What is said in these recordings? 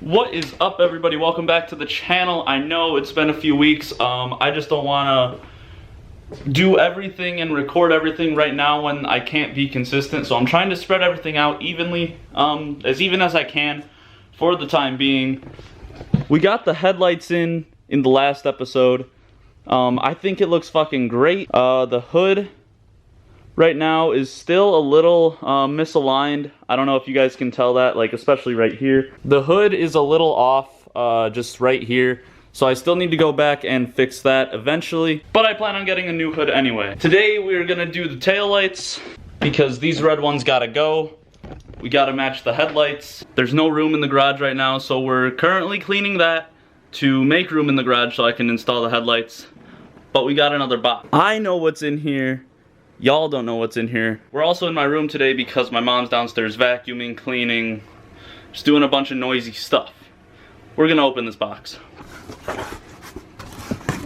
What is up, everybody? Welcome back to the channel. I know it's been a few weeks. I just don't want to do everything and record everything right now when I can't be consistent. So I'm trying to spread everything out evenly, as even as I can for the time being. We got the headlights in the last episode. I think it looks fucking great. The hood right now is still a little misaligned. I don't know if you guys can tell that, like especially right here. The hood is a little off, just right here. So I still need to go back and fix that eventually. But I plan on getting a new hood anyway. Today we're gonna do the taillights because these red ones gotta go. We gotta match the headlights. There's no room in the garage right now, so we're currently cleaning that to make room in the garage so I can install the headlights. But we got another box. I know what's in here. Y'all don't know what's in here. We're also in my room today because my mom's downstairs vacuuming, cleaning, just doing a bunch of noisy stuff. We're gonna open this box.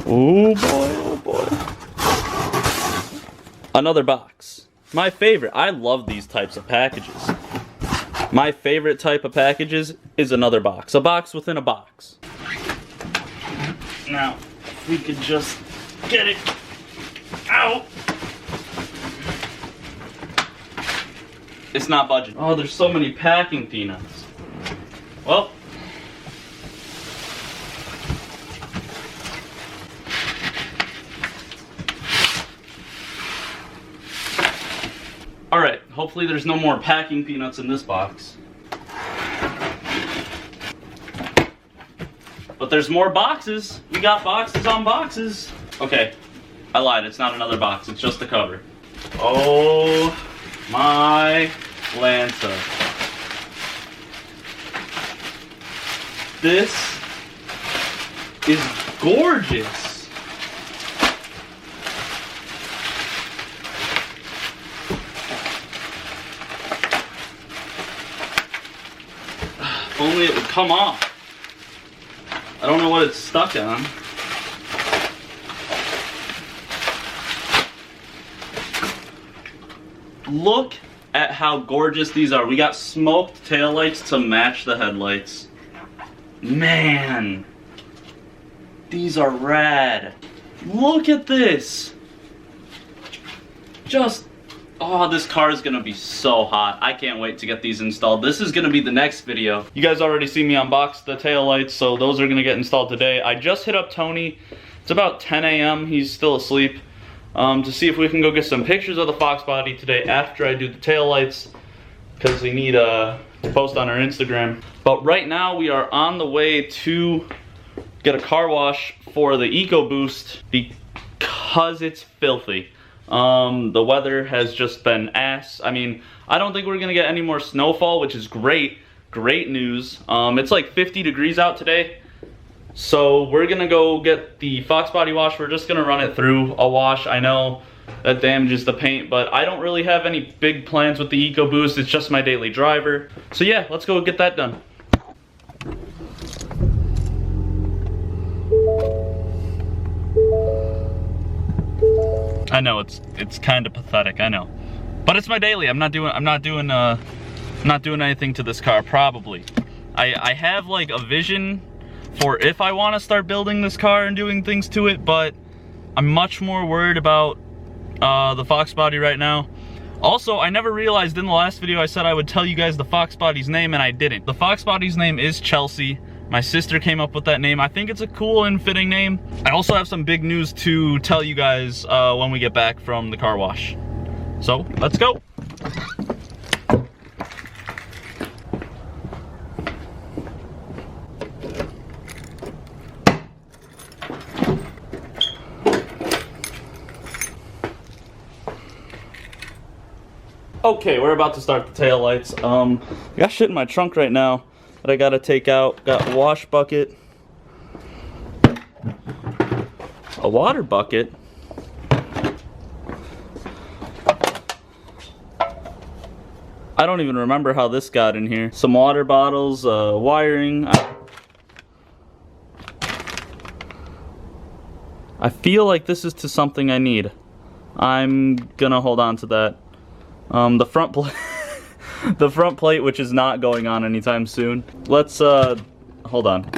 Oh boy, oh boy. Another box. My favorite. I love these types of packages. My favorite type of packages is another box. A box within a box. Now, if we could just get it out. It's not budging. Oh, there's so many packing peanuts. Well. Alright, hopefully there's no more packing peanuts in this box. But there's more boxes. We got boxes on boxes. Okay, I lied. It's not another box. It's just the cover. Oh my Lanta. This is gorgeous. If only it would come off. I don't know what it's stuck on. Look at how gorgeous these are. We got smoked taillights to match the headlights. Man, these are rad. Look at this. Just, oh, this car is gonna be so hot. I can't wait to get these installed. This is gonna be the next video. You guys already see me unbox the taillights, so those are gonna get installed today. I just hit up Tony. It's about 10 a.m. He's still asleep. To see if we can go get some pictures of the foxbody today after I do the taillights, because we need to post on our Instagram. But right now we are on the way to get a car wash for the EcoBoost because it's filthy. The weather has just been ass. I mean, I don't think we're gonna get any more snowfall, which is great news. It's like 50 degrees out today. So we're gonna go get the foxbody wash. We're just gonna run it through a wash. I know that damages the paint, but I don't really have any big plans with the EcoBoost. It's just my daily driver. So yeah, let's go get that done. I know it's kind of pathetic. I know, but it's my daily. I'm not doing anything to this car. Probably. I have like a vision for if I want to start building this car and doing things to it, but I'm much more worried about the foxbody right now. Also, I never realized in the last video I said I would tell you guys the foxbody's name, and I didn't. The foxbody's name is Chelsea. My sister came up with that name. I think it's a cool and fitting name. I also have some big news to tell you guys when we get back from the car wash. So, let's go. Okay, we're about to start the taillights. I got shit in my trunk right now that I gotta take out. Got a wash bucket, a water bucket, I don't even remember how this got in here. Some water bottles, wiring. I feel like this is to something I need. I'm gonna hold on to that. The front plate, the front plate, which is not going on anytime soon. Let's hold on.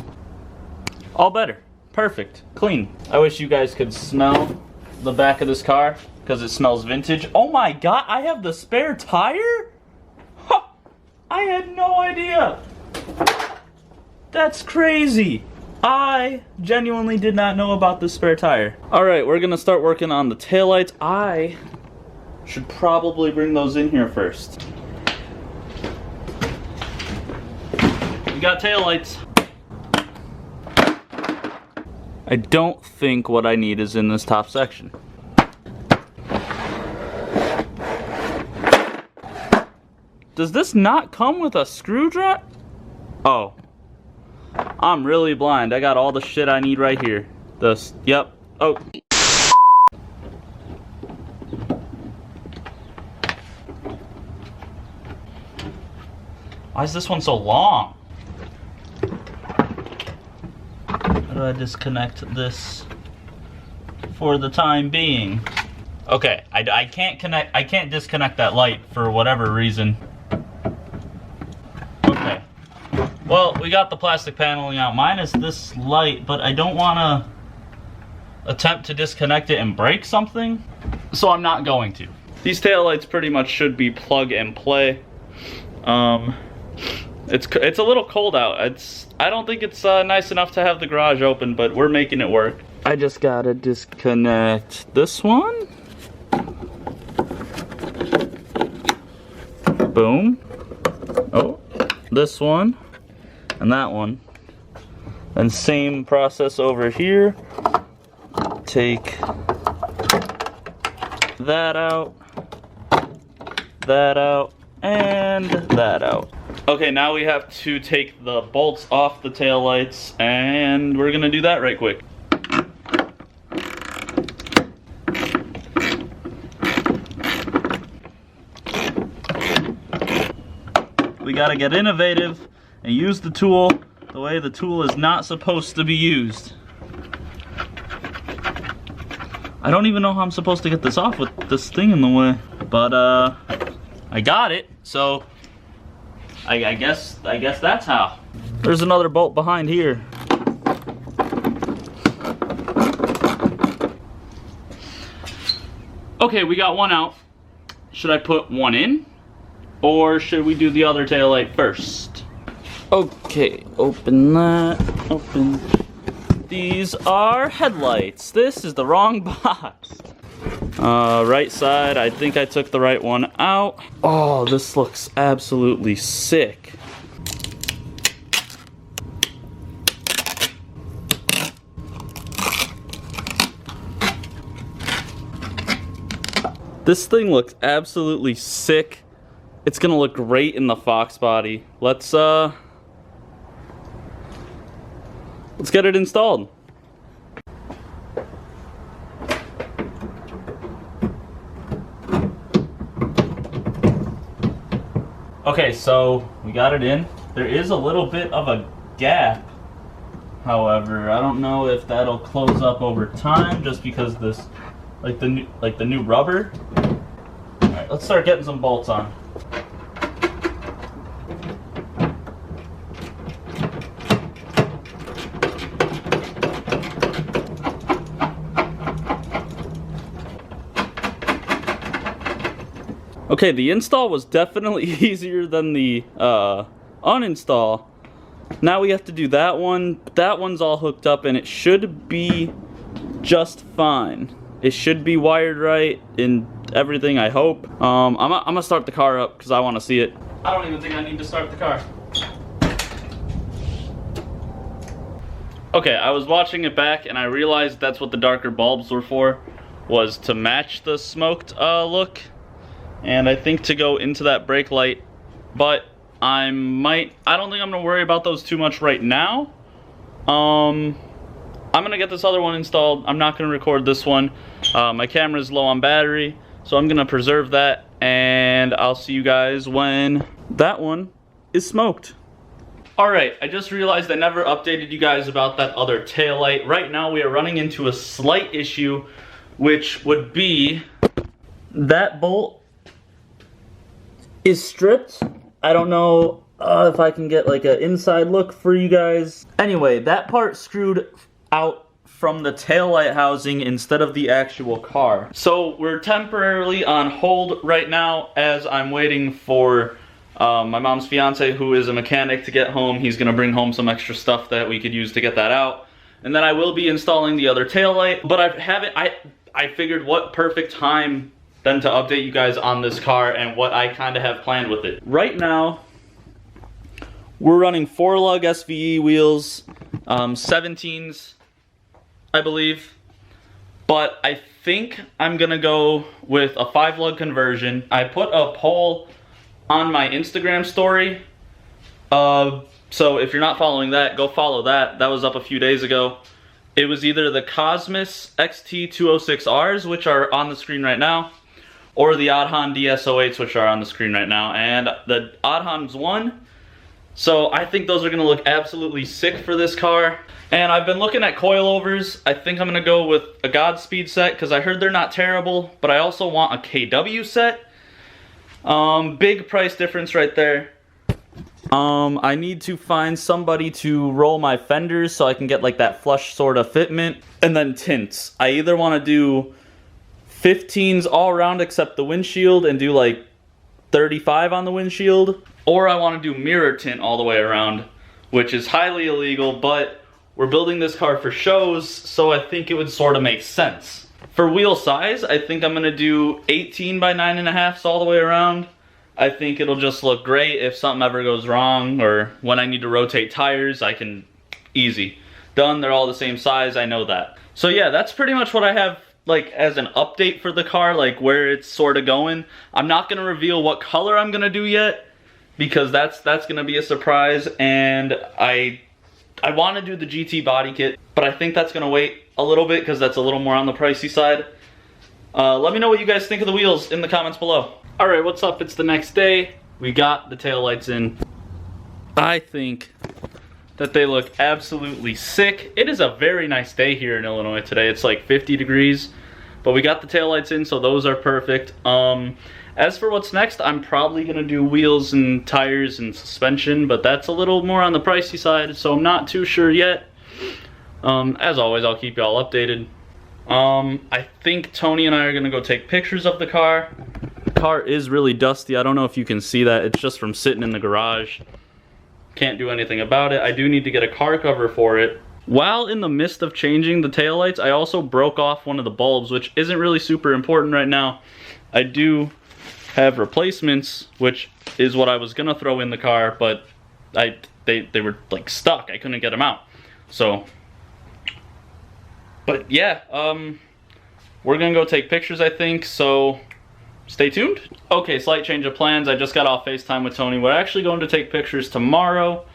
All better. Perfect. Clean. I wish you guys could smell the back of this car because it smells vintage. Oh my god, I have the spare tire? Huh, I had no idea. That's crazy. I genuinely did not know about the spare tire. Alright, we're gonna start working on the taillights. I should probably bring those in here first. We got taillights. I don't think what I need is in this top section. Does this not come with a screwdriver? Oh. I'm really blind. I got all the shit I need right here. Yep. Oh. Why is this one so long? How do I disconnect this for the time being? Okay, I can't disconnect that light for whatever reason. Okay. Well, we got the plastic paneling out, minus this light, but I don't want to attempt to disconnect it and break something, so I'm not going to. These taillights pretty much should be plug and play. It's a little cold out. I don't think it's nice enough to have the garage open, but we're making it work. I just gotta disconnect this one. Boom. Oh, this one and that one. And same process over here. Take that out, and that out. Okay, now we have to take the bolts off the taillights, and we're gonna do that right quick. We gotta get innovative and use the tool the way the tool is not supposed to be used. I don't even know how I'm supposed to get this off with this thing in the way, but I got it, so I guess that's how. There's another bolt behind here. Okay, we got one out. Should I put one in? Or should we do the other taillight first? Okay, open that, open. These are headlights. This is the wrong box. Right side, I think I took the right one out. Oh, this looks absolutely sick. This thing looks absolutely sick. It's gonna look great in the foxbody. Let's get it installed. Okay, so we got it in. There is a little bit of a gap. However, I don't know if that'll close up over time just because this, like the new rubber. All right, let's start getting some bolts on. Okay, the install was definitely easier than the uninstall. Now we have to do that one. That one's all hooked up and it should be just fine. It should be wired right and everything, I hope. I'm gonna start the car up because I want to see it. I don't even think I need to start the car. Okay, I was watching it back and I realized that's what the darker bulbs were for, was to match the smoked look. And I think to go into that brake light, but I don't think I'm gonna worry about those too much right now. I'm gonna get this other one installed. I'm not gonna record this one. My camera's low on battery, so I'm gonna preserve that, and I'll see you guys when that one is smoked. Alright, I just realized I never updated you guys about that other taillight. Right now we are running into a slight issue, which would be that bolt is stripped. I don't know if I can get like an inside look for you guys. Anyway, that part screwed out from the taillight housing instead of the actual car. So we're temporarily on hold right now as I'm waiting for my mom's fiance, who is a mechanic, to get home. He's gonna bring home some extra stuff that we could use to get that out. And then I will be installing the other taillight, but I figured what perfect time then to update you guys on this car and what I kind of have planned with it. Right now, we're running 4-lug SVE wheels, 17s, I believe. But I think I'm gonna go with a 5-lug conversion. I put a poll on my Instagram story. So if you're not following that, go follow that. That was up a few days ago. It was either the Cosmos XT206Rs, which are on the screen right now, or the Adhan DS08s, which are on the screen right now. And the Adhan's won. So I think those are gonna look absolutely sick for this car. And I've been looking at coilovers. I think I'm gonna go with a Godspeed set because I heard they're not terrible, but I also want a KW set. Big price difference right there. I need to find somebody to roll my fenders so I can get like that flush sort of fitment. And then tints. I either want to do 15s all around except the windshield and do like 35 on the windshield, or I want to do mirror tint all the way around, which is highly illegal, but we're building this car for shows, so I think it would sort of make sense. For wheel size, I think I'm going to do 18 by 9.5 all the way around. I think it'll just look great if something ever goes wrong, or when I need to rotate tires, I can, easy. Done, they're all the same size, I know that. So yeah, that's pretty much what I have like as an update for the car, like where it's sort of going. I'm not going to reveal what color I'm going to do yet, because that's going to be a surprise, and I want to do the GT body kit, but I think that's going to wait a little bit because that's a little more on the pricey side. Let me know what you guys think of the wheels in the comments below. Alright, what's up? It's the next day. We got the taillights in. I think that they look absolutely sick. It is a very nice day here in Illinois today. It's like 50 degrees, but we got the taillights in, so those are perfect. As for what's next, I'm probably going to do wheels and tires and suspension, but that's a little more on the pricey side, so I'm not too sure yet. As always, I'll keep y'all updated. I think Tony and I are going to go take pictures of the car. The car is really dusty. I don't know if you can see that. It's just from sitting in the garage. Can't do anything about it. I do need to get a car cover for it. While in the midst of changing the taillights, I also broke off one of the bulbs, which isn't really super important right now. I do have replacements, which is what I was gonna throw in the car, but they were like stuck. I couldn't get them out. So, but yeah, we're gonna go take pictures, I think, so stay tuned. Okay, slight change of plans. I just got off FaceTime with Tony. We're actually going to take pictures tomorrow,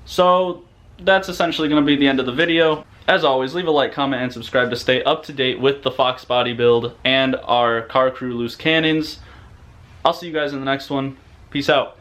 so that's essentially going to be the end of the video. As always, leave a like, comment, and subscribe to stay up to date with the Fox body build and our Car Crew loose cannons. I'll see you guys in the next one. Peace out.